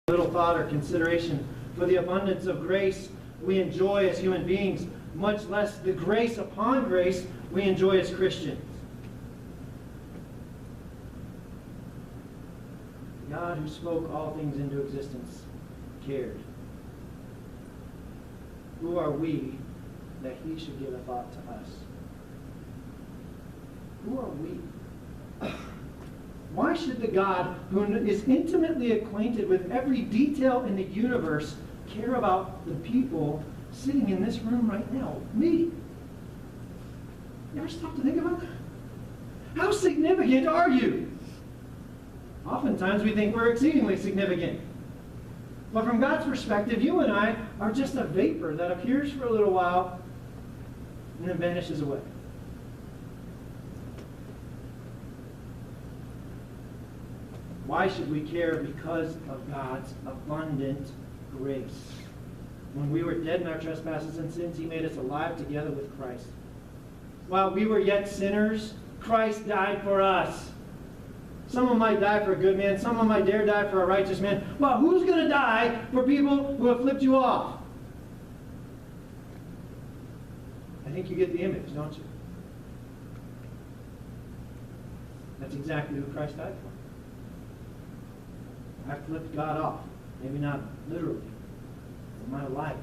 Little thought or consideration for the abundance of grace we enjoy as human beings, much less the grace upon grace we enjoy as Christians. God, who spoke all things into existence, cared. Who are we that He should give a thought to us? Who are we? Why should the God who is intimately acquainted with every detail in the universe care about the people sitting in this room right now? Me. You ever stop to think about that? How significant are you? Oftentimes we think we're exceedingly significant. But from God's perspective, you and I are just a vapor that appears for a little while and then vanishes away. Why should we care? Because of God's abundant grace. When we were dead in our trespasses and sins, He made us alive together with Christ. While we were yet sinners, Christ died for us. Someone might die for a good man. Someone might dare die for a righteous man. Well, who's going to die for people who have flipped you off? I think you get the image, don't you? That's exactly who Christ died for. I flipped God off. Maybe not literally. But my life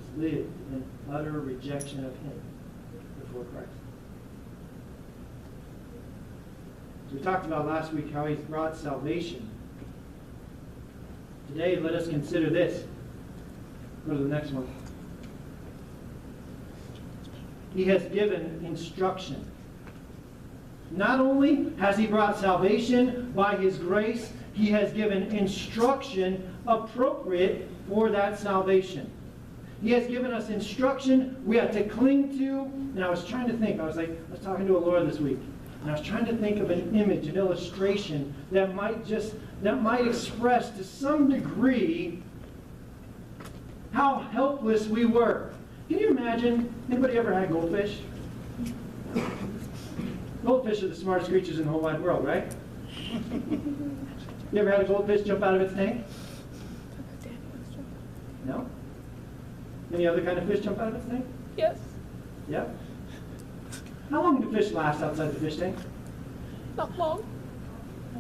is lived in utter rejection of Him before Christ. We talked about last week how He's brought salvation. Today, let us consider this. Go to the next one. He has given instruction. Not only has He brought salvation by His grace, He has given instruction appropriate for that salvation. He has given us instruction we have to cling to. And I was trying to think. I was talking to a lawyer this week. And I was trying to think of an image, an illustration that might express to some degree how helpless we were. Can you imagine? Anybody ever had goldfish? Goldfish are the smartest creatures in the whole wide world, right? You ever had a goldfish jump out of its tank? No? Any other kind of fish jump out of its tank? Yes. Yeah? How long do fish last outside the fish tank? Not long.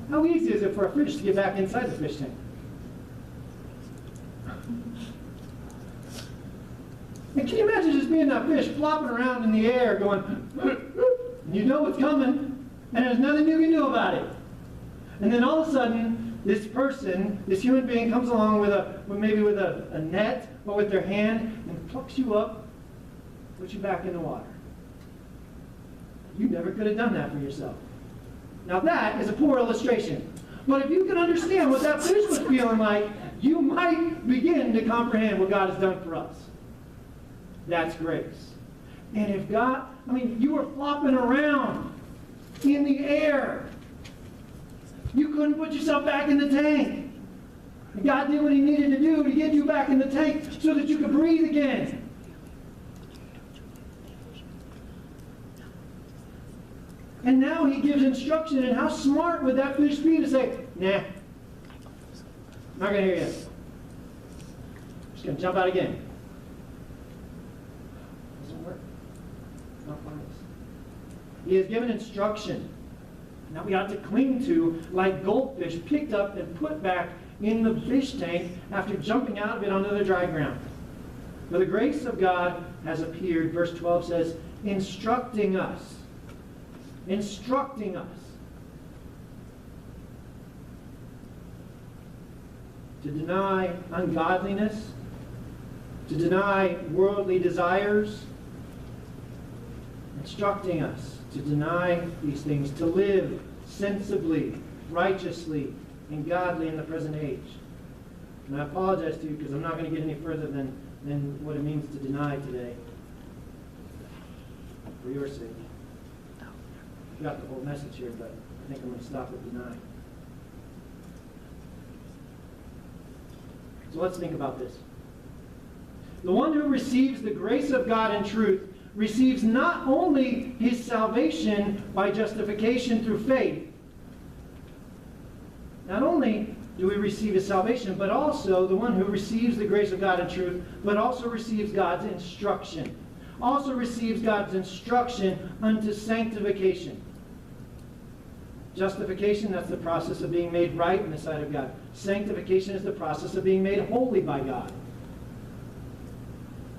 How easy is it for a fish to get back inside the fish tank? And can you imagine just being that fish flopping around in the air going, and you know it's coming, and there's nothing you can do about it. And then all of a sudden, this person, this human being comes along maybe with a net or with their hand and plucks you up, puts you back in the water. You never could have done that for yourself. Now that is a poor illustration. But if you can understand what that fish was feeling like, you might begin to comprehend what God has done for us. That's grace. And if God, you were flopping around in the air. You couldn't put yourself back in the tank. And God did what He needed to do to get you back in the tank so that you could breathe again. And now He gives instruction, and how smart would that fish be to say, nah, I'm not going to hear you. I'm just going to jump out again. It doesn't work. It's not wise. He has given instruction that we ought to cling to like goldfish picked up and put back in the fish tank after jumping out of it onto the dry ground. For the grace of God has appeared, verse 12 says, instructing us. Instructing us to deny ungodliness, to deny worldly desires, instructing us to deny these things, to live sensibly, righteously, and godly in the present age. And I apologize to you because I'm not going to get any further than what it means to deny today, for your sake. I've got the whole message here, but I think I'm going to stop at deny. So let's think about this. The one who receives the grace of God in truth receives not only his salvation by justification through faith. Not only do we receive his salvation, but also the one who receives the grace of God and truth, but also receives God's instruction. Also receives God's instruction unto sanctification. Justification, that's the process of being made right in the sight of God. Sanctification is the process of being made holy by God.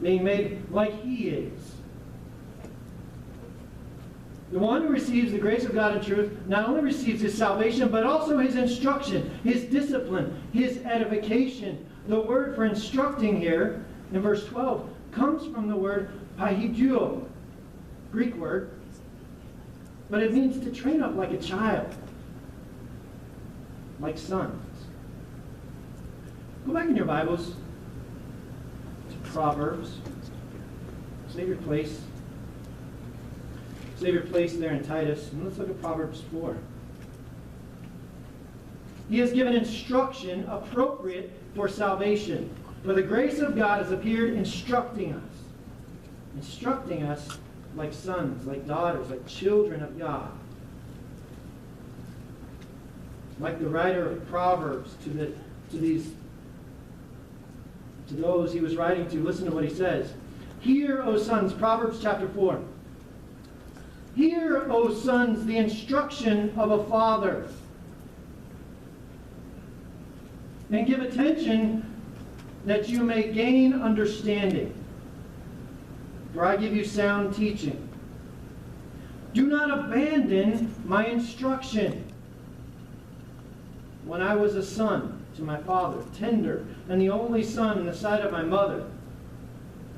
Being made like he is. The one who receives the grace of God and truth not only receives his salvation, but also his instruction, his discipline, his edification. The word for instructing here, in verse 12, comes from the word paiduo, Greek word, but it means to train up like a child, like sons. Go back in your Bibles to Proverbs. Save your place. Save your place there in Titus. And let's look at Proverbs 4. He has given instruction appropriate for salvation. For the grace of God has appeared instructing us. Instructing us like sons, like daughters, like children of God. Like the writer of Proverbs to those he was writing to, listen to what he says. Hear, O sons, Proverbs chapter 4. Hear, O sons, the instruction of a father, and give attention that you may gain understanding. For I give you sound teaching. Do not abandon my instruction. When I was a son to my father, tender, and the only son in the sight of my mother,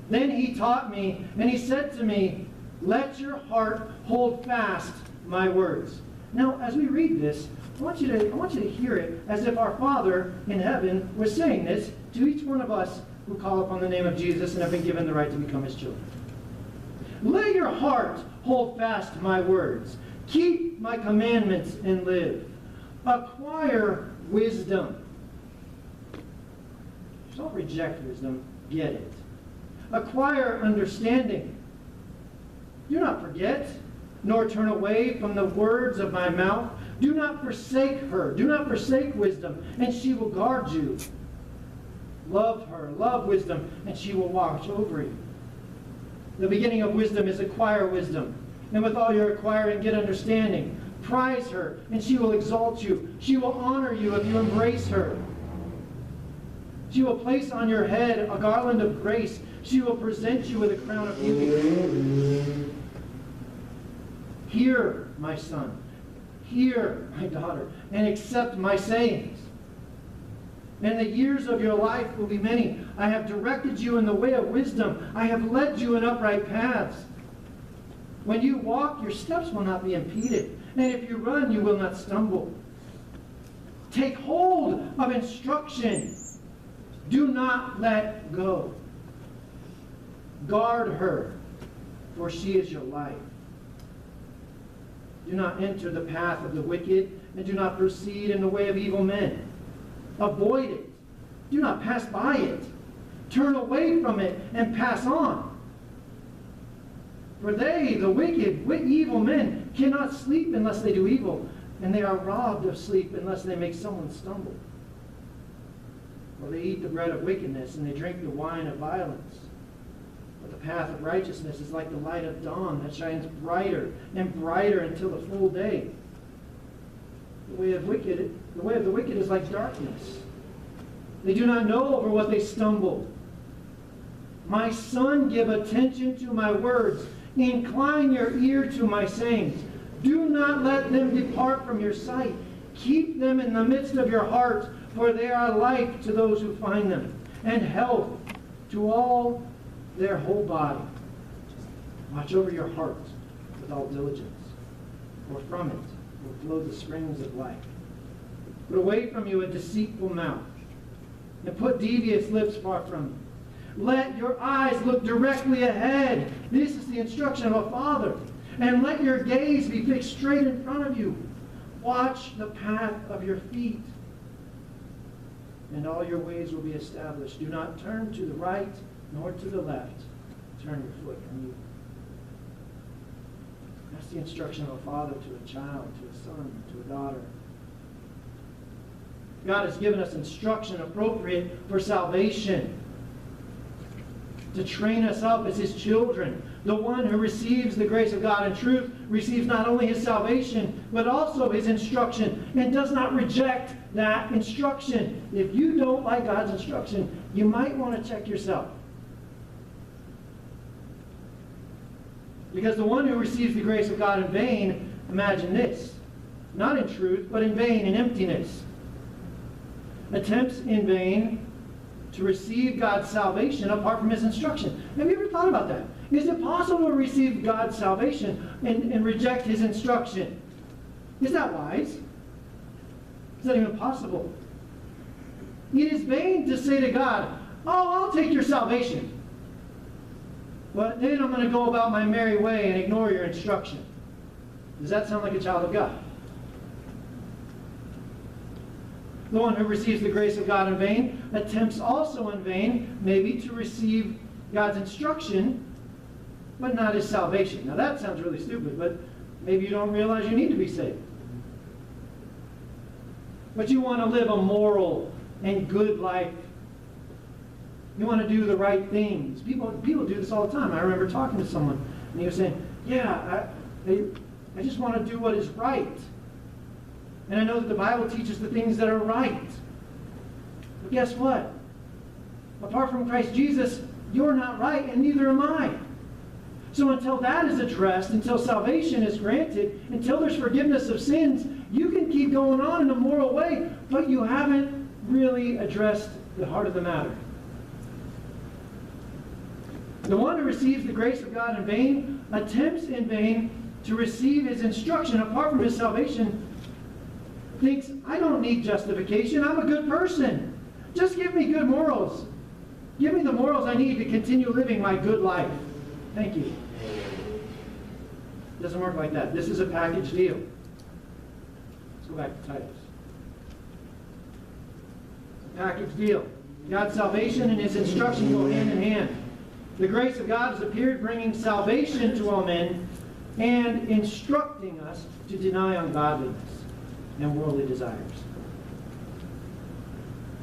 then he taught me, and he said to me, let your heart hold fast my words. Now, as we read this, I want you to hear it as if our Father in heaven was saying this to each one of us who call upon the name of Jesus and have been given the right to become his children. Let your heart hold fast my words. Keep my commandments and live. Acquire wisdom. Don't reject wisdom. Get it. Acquire understanding. Do not forget, nor turn away from the words of my mouth. Do not forsake her. Do not forsake wisdom, and she will guard you. Love her. Love wisdom, and she will watch over you. The beginning of wisdom is acquire wisdom. And with all your acquiring, get understanding. Prize her, and she will exalt you. She will honor you if you embrace her. She will place on your head a garland of grace. She will present you with a crown of beauty. Hear, my son. Hear, my daughter, and accept my sayings. And the years of your life will be many. I have directed you in the way of wisdom. I have led you in upright paths. When you walk, your steps will not be impeded. And if you run, you will not stumble. Take hold of instruction. Do not let go. Guard her, for she is your life. Do not enter the path of the wicked, and do not proceed in the way of evil men. Avoid it. Do not pass by it. Turn away from it and pass on. For they, the wicked, evil men, cannot sleep unless they do evil, and they are robbed of sleep unless they make someone stumble. For they eat the bread of wickedness, and they drink the wine of violence. But the path of righteousness is like the light of dawn that shines brighter and brighter until the full day. The way of the wicked is like darkness. They do not know over what they stumble. My son, give attention to my words. Incline your ear to my sayings. Do not let them depart from your sight. Keep them in the midst of your heart, for they are life to those who find them, and health to all their whole body. Watch over your heart with all diligence, for from it will flow the springs of life. Put away from you a deceitful mouth, and put devious lips far from you. Let your eyes look directly ahead. This is the instruction of a father. And let your gaze be fixed straight in front of you. Watch the path of your feet, and all your ways will be established. Do not turn to the right nor to the left. Turn your foot from you. That's the instruction of a father to a child, to a son, to a daughter. God has given us instruction appropriate for salvation, to train us up as His children. The one who receives the grace of God in truth receives not only His salvation, but also His instruction, and does not reject that instruction. If you don't like God's instruction, you might want to check yourself. Because the one who receives the grace of God in vain, imagine this, not in truth, but in vain, in emptiness, attempts in vain to receive God's salvation apart from His instruction. Have you ever thought about that? Is it possible to receive God's salvation and reject His instruction? Is that wise? Is that even possible? It is vain to say to God, "Oh, I'll take your salvation, but then I'm going to go about my merry way and ignore your instruction." Does that sound like a child of God? The one who receives the grace of God in vain attempts also in vain, maybe, to receive God's instruction, but not His salvation. Now that sounds really stupid, but maybe you don't realize you need to be saved. But you want to live a moral and good life. You want to do the right things. People do this all the time. I remember talking to someone, and he was saying, "Yeah, I just want to do what is right. And I know that the Bible teaches the things that are right. But guess what? Apart from Christ Jesus, you're not right, and neither am I. So until that is addressed, until salvation is granted, until there's forgiveness of sins, you can keep going on in a moral way, but you haven't really addressed the heart of the matter." The one who receives the grace of God in vain attempts in vain to receive His instruction apart from His salvation, thinks, "I don't need justification. I'm a good person. Just give me good morals. Give me the morals I need to continue living my good life. Thank you." It doesn't work like that. This is a package deal. Let's go back to Titus. It's a package deal. God's salvation and His instruction go hand in hand. The grace of God has appeared, bringing salvation to all men and instructing us to deny ungodliness and worldly desires.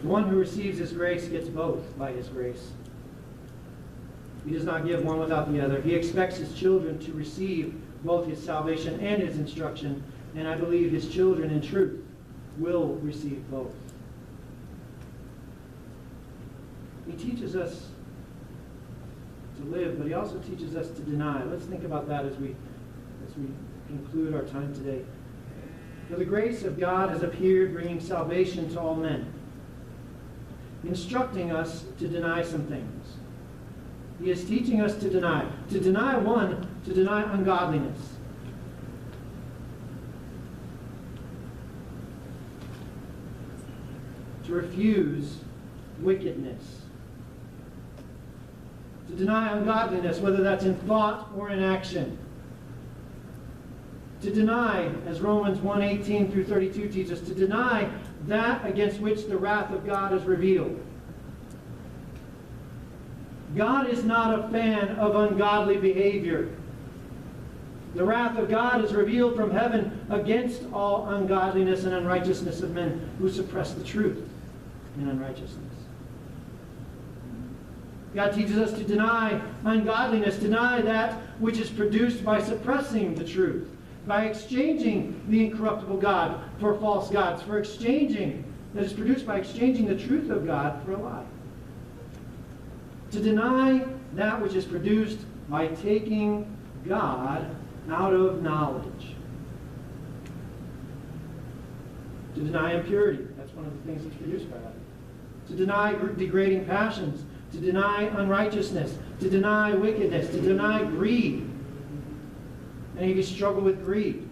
The one who receives His grace gets both by His grace. He does not give one without the other. He expects His children to receive both His salvation and His instruction, and I believe His children in truth will receive both. He teaches us to live, but He also teaches us to deny. Let's think about that as we conclude our time today. For the grace of God has appeared, bringing salvation to all men, instructing us to deny some things. He is teaching us to deny. To deny one, to deny ungodliness. To refuse wickedness. To deny ungodliness, whether that's in thought or in action. To deny, as Romans 1:18 through 32 teaches, to deny that against which the wrath of God is revealed. God is not a fan of ungodly behavior. The wrath of God is revealed from heaven against all ungodliness and unrighteousness of men who suppress the truth in unrighteousness. God teaches us to deny ungodliness, deny that which is produced by suppressing the truth, by exchanging the incorruptible God for false gods, that is produced by exchanging the truth of God for a lie. To deny that which is produced by taking God out of knowledge. To deny impurity. That's one of the things that's produced by that. To deny degrading passions. To deny unrighteousness. To deny wickedness. To deny greed. Any of you struggle with greed?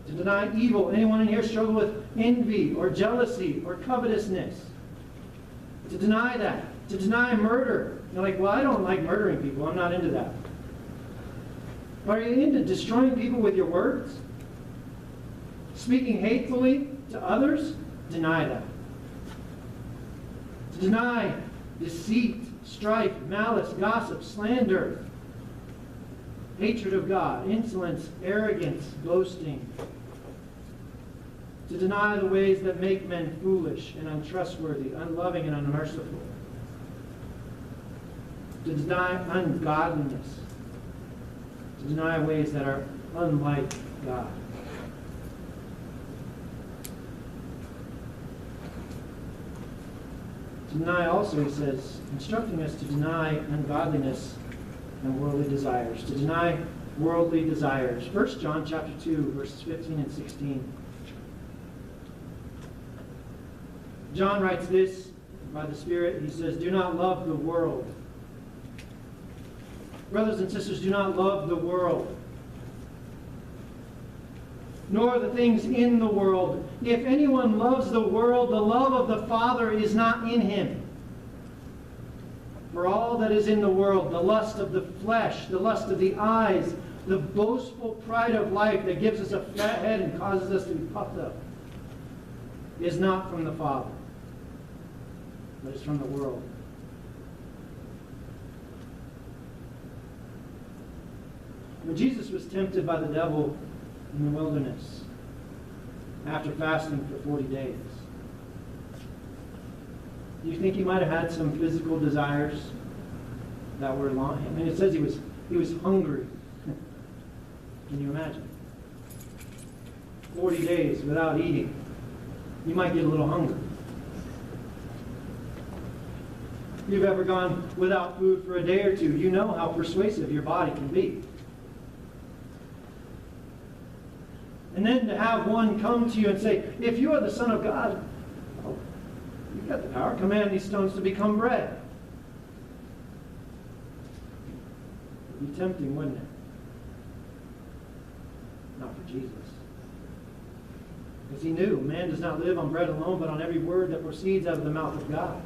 To deny evil. Anyone in here struggle with envy or jealousy or covetousness? To deny that. To deny murder. You're like, well, I don't like murdering people. I'm not into that. Are you into destroying people with your words? Speaking hatefully to others? Deny that. To deny deceit, strife, malice, gossip, slander, hatred of God, insolence, arrogance, boasting. to deny the ways that make men foolish and untrustworthy, unloving and unmerciful, to deny ungodliness, to deny ways that are unlike God. To deny also, he says, instructing us to deny ungodliness and worldly desires. To deny worldly desires. 1 John chapter 2, verses 15 and 16. John writes this by the Spirit. He says, do not love the world. Brothers and sisters, do not love the world, nor the things in the world. If anyone loves the world, the love of the Father is not in him. For all that is in the world, the lust of the flesh, the lust of the eyes, the boastful pride of life that gives us a fat head and causes us to be puffed up, is not from the Father, but is from the world. When Jesus was tempted by the devil in the wilderness, after fasting for 40 days, do you think he might have had some physical desires that were long? I mean, it says he was hungry. Can you imagine? 40 days without eating. You might get a little hungry. If you've ever gone without food for a day or two, you know how persuasive your body can be. And then to have one come to you and say, if you are the Son of God, oh, you've got the power. Command these stones to become bread. It would be tempting, wouldn't it? Not for Jesus. Because he knew man does not live on bread alone, but on every word that proceeds out of the mouth of God.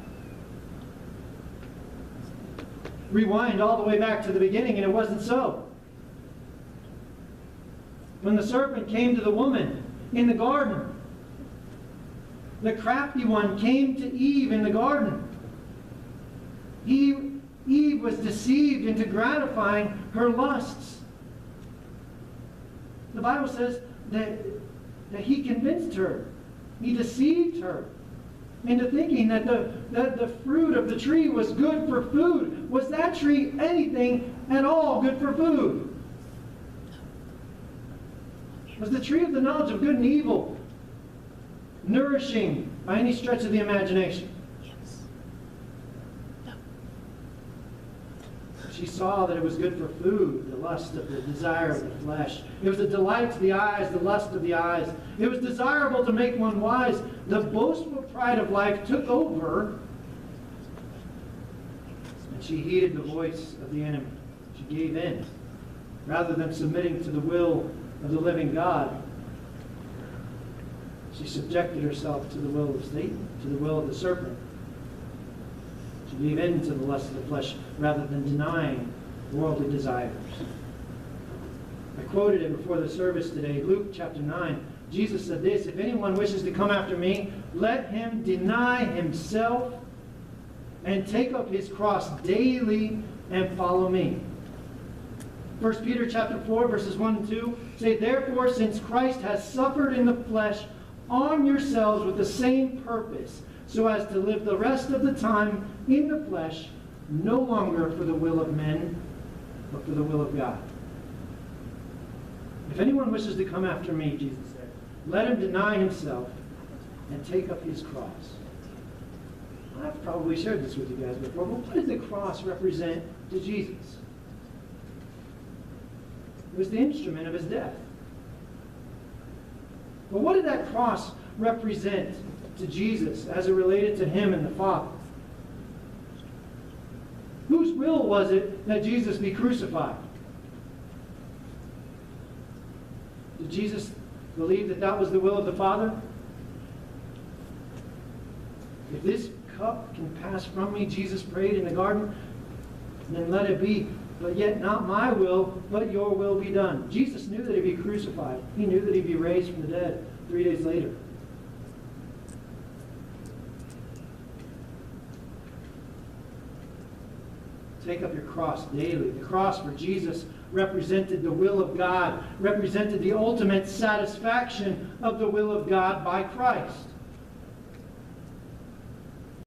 Rewind all the way back to the beginning, and it wasn't so. When the serpent came to the woman in the garden, the crafty one came to Eve in the garden. Eve was deceived into gratifying her lusts. The Bible says that he convinced her. He deceived her into thinking that the fruit of the tree was good for food. Was that tree anything at all good for food? Was the tree of the knowledge of good and evil nourishing by any stretch of the imagination? Yes. No. She saw that it was good for food, the lust of the desire of the flesh. It was a delight to the eyes, the lust of the eyes. It was desirable to make one wise. The boastful pride of life took over, and she heeded the voice of the enemy. She gave in. Rather than submitting to the will of the living God, she subjected herself to the will of Satan, to the will of the serpent. She gave in to the lust of the flesh rather than denying worldly desires. I quoted it before the service today, Luke chapter 9. Jesus said this, if anyone wishes to come after me, let him deny himself and take up his cross daily and follow me. 1 Peter chapter 4, verses 1 and 2 say, therefore, since Christ has suffered in the flesh, arm yourselves with the same purpose, so as to live the rest of the time in the flesh, no longer for the will of men, but for the will of God. If anyone wishes to come after me, Jesus said, let him deny himself and take up his cross. I've probably shared this with you guys before, but what did the cross represent to Jesus? It was the instrument of his death. But what did that cross represent to Jesus as it related to him and the Father? Whose will was it that Jesus be crucified? Did Jesus believe that that was the will of the Father? If this cup can pass from me, Jesus prayed in the garden, then let it be. But yet not my will, but your will be done. Jesus knew that he'd be crucified. He knew that he'd be raised from the dead 3 days later. Take up your cross daily. The cross for Jesus represented the will of God, represented the ultimate satisfaction of the will of God by Christ.